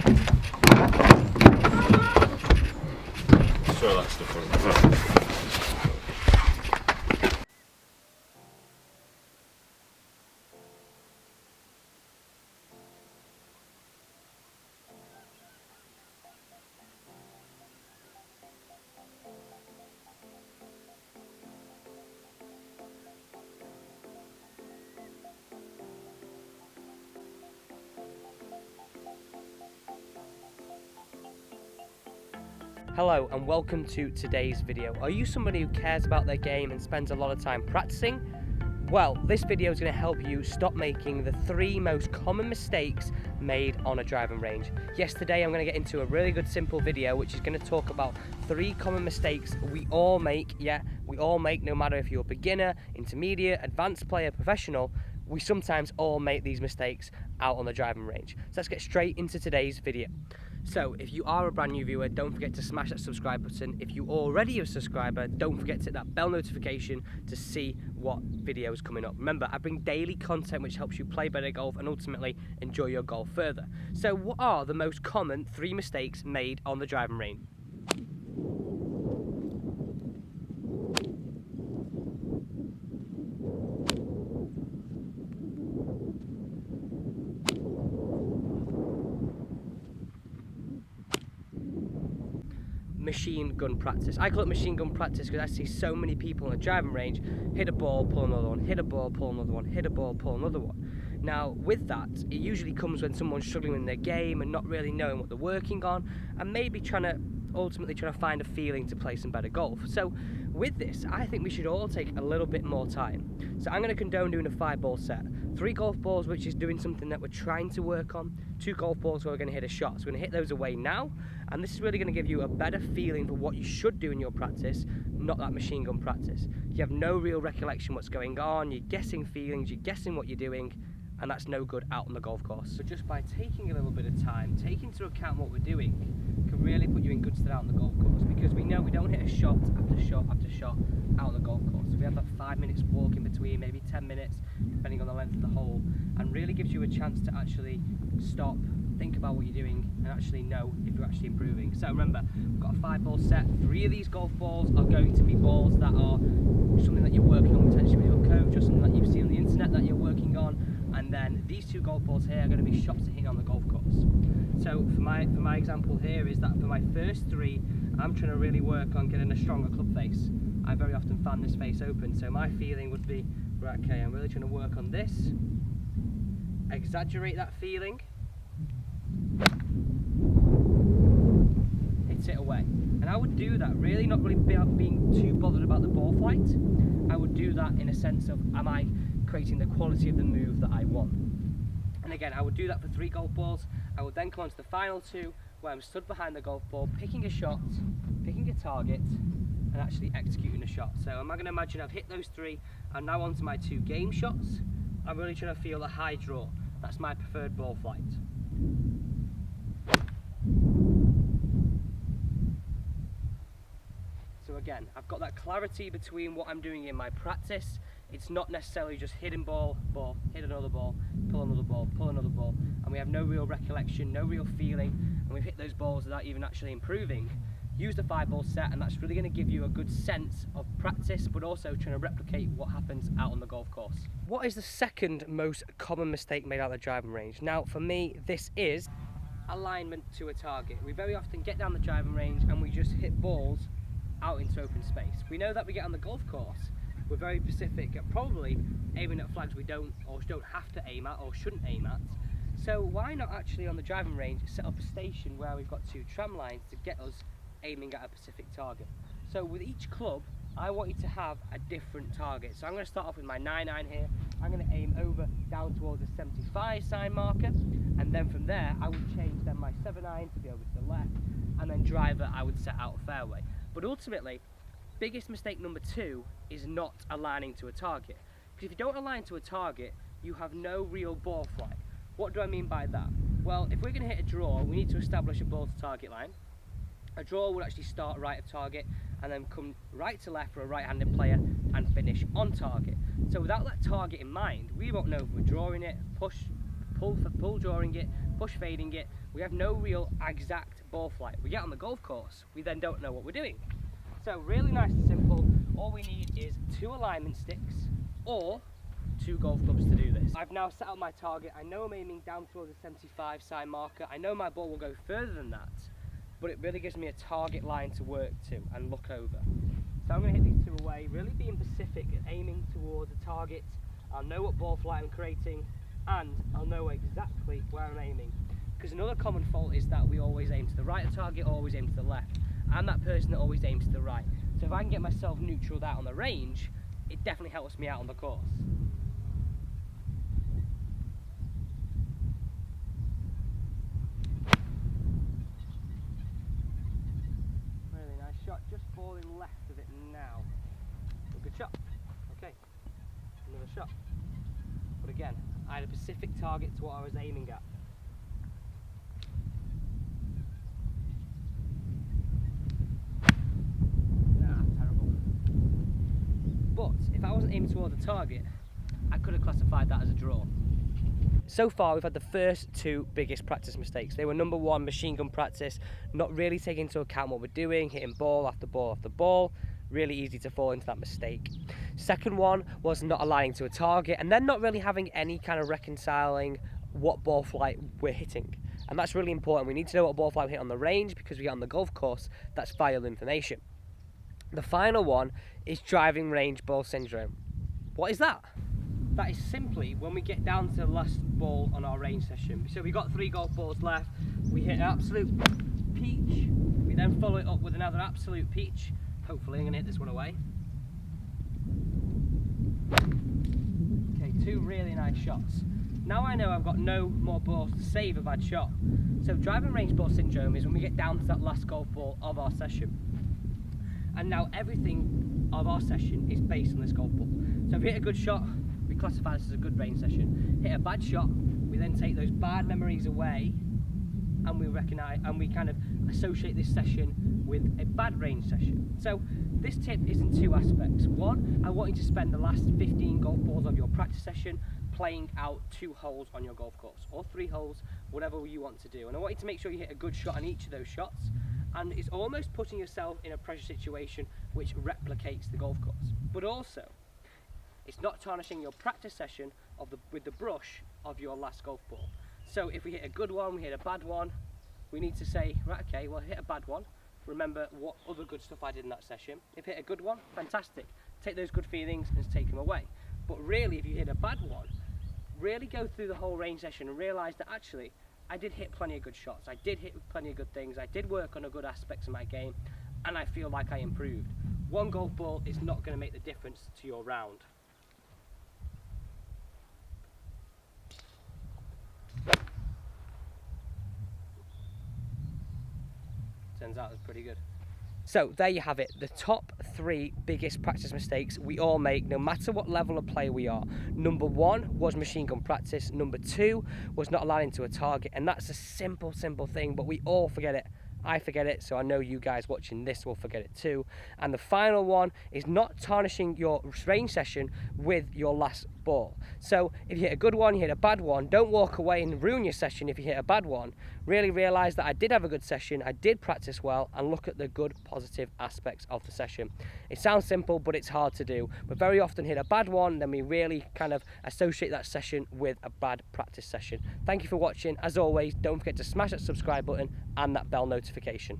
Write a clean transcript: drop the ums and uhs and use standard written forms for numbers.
Throw that stuff on. Hello and welcome to today's video. Are you somebody who cares about their game and spends a lot of time practicing? Well, this video is going to help you stop making the 3 most common mistakes made on a driving range. Yes, today I'm going to get into a really good simple video which is going to talk about 3 common mistakes we all make. Yeah, we all make, no matter if you're a beginner, intermediate, advanced player, professional. We sometimes all make these mistakes out on the driving range. So let's get straight into today's video. So if you are a brand new viewer, don't forget to smash that subscribe button. If you already a subscriber, don't forget to hit that bell notification to see what videos coming up. Remember, I bring daily content which helps you play better golf and ultimately enjoy your golf further. So what are the most common 3 mistakes made on the driving range? Machine gun practice. I call it machine gun practice because I see so many people on the driving range hit a ball, pull another one, hit a ball, pull another one, hit a ball, pull another one. Now with that, it usually comes when someone's struggling in their game and not really knowing what they're working on and maybe ultimately trying to find a feeling to play some better golf. So with this, I think we should all take a little bit more time. So I'm going to condone doing a 5-ball set. 3 golf balls which is doing something that we're trying to work on, 2 golf balls where we're going to hit a shot. So we're going to hit those away now, and this is really going to give you a better feeling for what you should do in your practice, not that machine gun practice. You have no real recollection what's going on, you're guessing feelings, you're guessing what you're doing, and that's no good out on the golf course. So just by taking a little bit of time, taking into account what we're doing, can really put you in good stead out on the golf course, because we know we don't hit a shot after shot after shot out on the golf course. So we have that 5 minutes walk in between, maybe 10 minutes, depending on the length of the hole, and really gives you a chance to actually stop, think about what you're doing, and actually know if you're actually improving. So remember, we've got a 5-ball set. 3 of these golf balls are going to be balls that are something that you're working on potentially with your coach, or something that you've seen on the internet that you're working on. And then these 2 golf balls here are going to be shots to hit on the golf course. So for my example here is that for my first 3, I'm trying to really work on getting a stronger club face. I very often found this face open, so my feeling would be, right, okay, I'm really trying to work on this, exaggerate that feeling, hit it away. And I would do that really not really being too bothered about the ball flight. I would do that in a sense of, am I creating the quality of the move that I want? And again, I would do that for 3 golf balls. I would then come on to the final 2 where I'm stood behind the golf ball, picking a shot, picking a target, and actually executing a shot. So I'm going to imagine I've hit those 3. I'm now on to my 2 game shots. I'm really trying to feel a high draw. That's my preferred ball flight. So again, I've got that clarity between what I'm doing in my practice. It's not necessarily just hitting ball, hit another ball, pull another ball, pull another ball, and we have no real recollection, no real feeling, and we've hit those balls without even actually improving. Use the 5-ball set, and that's really going to give you a good sense of practice, but also trying to replicate what happens out on the golf course. What is the second most common mistake made out of the driving range? Now, for me, this is alignment to a target. We very often get down the driving range and we just hit balls out into open space. We know that we get on the golf course, we're very specific at probably aiming at flags we don't have to aim at or shouldn't aim at. So why not actually on the driving range set up a station where we've got 2 tram lines to get us aiming at a specific target? So with each club, I want you to have a different target. So I'm going to start off with my 9-iron here. I'm going to aim over down towards the 75 sign marker, and then from there I would change then my 7-iron to be over to the left, and then driver I would set out a fairway. But ultimately, biggest mistake number 2 is not aligning to a target. Because if you don't align to a target, you have no real ball flight. What do I mean by that? Well, if we're going to hit a draw, we need to establish a ball to target line. A draw will actually start right of target and then come right to left for a right-handed player and finish on target. So without that target in mind, we won't know if we're drawing it, pull drawing it, push fading it. We have no real exact ball flight. We get on the golf course, we then don't know what we're doing. So really nice and simple. All we need is 2 alignment sticks or 2 golf clubs to do this. I've now set out my target. I know I'm aiming down towards the 75 side marker. I know my ball will go further than that, but it really gives me a target line to work to and look over. So I'm going to hit these 2 away, really being specific and aiming towards a target. I'll know what ball flight I'm creating and I'll know exactly where I'm aiming. Because another common fault is that we always aim to the right of target, always aim to the left. I'm that person that always aims to the right. So if I can get myself neutraled out on the range, it definitely helps me out on the course. Really nice shot, just falling left of it now. Good shot. Okay, another shot. But again, I had a specific target to what I was aiming at. But if I wasn't aiming towards the target, I could have classified that as a draw. So far we've had the first 2 biggest practice mistakes. They were number 1, machine gun practice, not really taking into account what we're doing, hitting ball after ball after ball. Really easy to fall into that mistake. Second one was not aligning to a target and then not really having any kind of reconciling what ball flight we're hitting. And that's really important. We need to know what ball flight we hit on the range, because we get on the golf course, that's vital information. The final one is driving range ball syndrome. What is that? That is simply when we get down to the last ball on our range session. So we've got 3 golf balls left, we hit an absolute peach, we then follow it up with another absolute peach. Hopefully I'm going to hit this one away. Okay, 2 really nice shots. Now I know I've got no more balls to save a bad shot. So driving range ball syndrome is when we get down to that last golf ball of our session. And now everything of our session is based on this golf ball. So if we hit a good shot, we classify this as a good range session. Hit a bad shot, we then take those bad memories away and we recognize and we kind of associate this session with a bad range session. So this tip is in 2 aspects. One, I want you to spend the last 15 golf balls of your practice session playing out 2 holes on your golf course, or 3 holes, whatever you want to do. And I want you to make sure you hit a good shot on each of those shots. And it's almost putting yourself in a pressure situation which replicates the golf course. But also, it's not tarnishing your practice session with the brush of your last golf ball. So if we hit a good one, we hit a bad one, we need to say, right, okay, well, hit a bad one. Remember what other good stuff I did in that session. If you hit a good one, fantastic. Take those good feelings and take them away. But really, if you hit a bad one, really go through the whole range session and realise that actually, I did hit plenty of good shots, I did hit plenty of good things, I did work on the good aspects of my game, and I feel like I improved. 1 golf ball is not going to make the difference to your round. Turns out it was pretty good. So there you have it, the top 3 biggest practice mistakes we all make, no matter what level of play we are. Number 1 was machine gun practice. Number 2 was not aligning to a target, and that's a simple thing, but we all forget it. I forget it, so I know you guys watching this will forget it too. And the final one is not tarnishing your range session with your last ball. So if you hit a good one, you hit a bad one, don't walk away and ruin your session if you hit a bad one. Really realise that I did have a good session, I did practice well, and look at the good positive aspects of the session. It sounds simple, but it's hard to do. We very often hit a bad one, then we really kind of associate that session with a bad practice session. Thank you for watching. As always, don't forget to smash that subscribe button and that bell notification.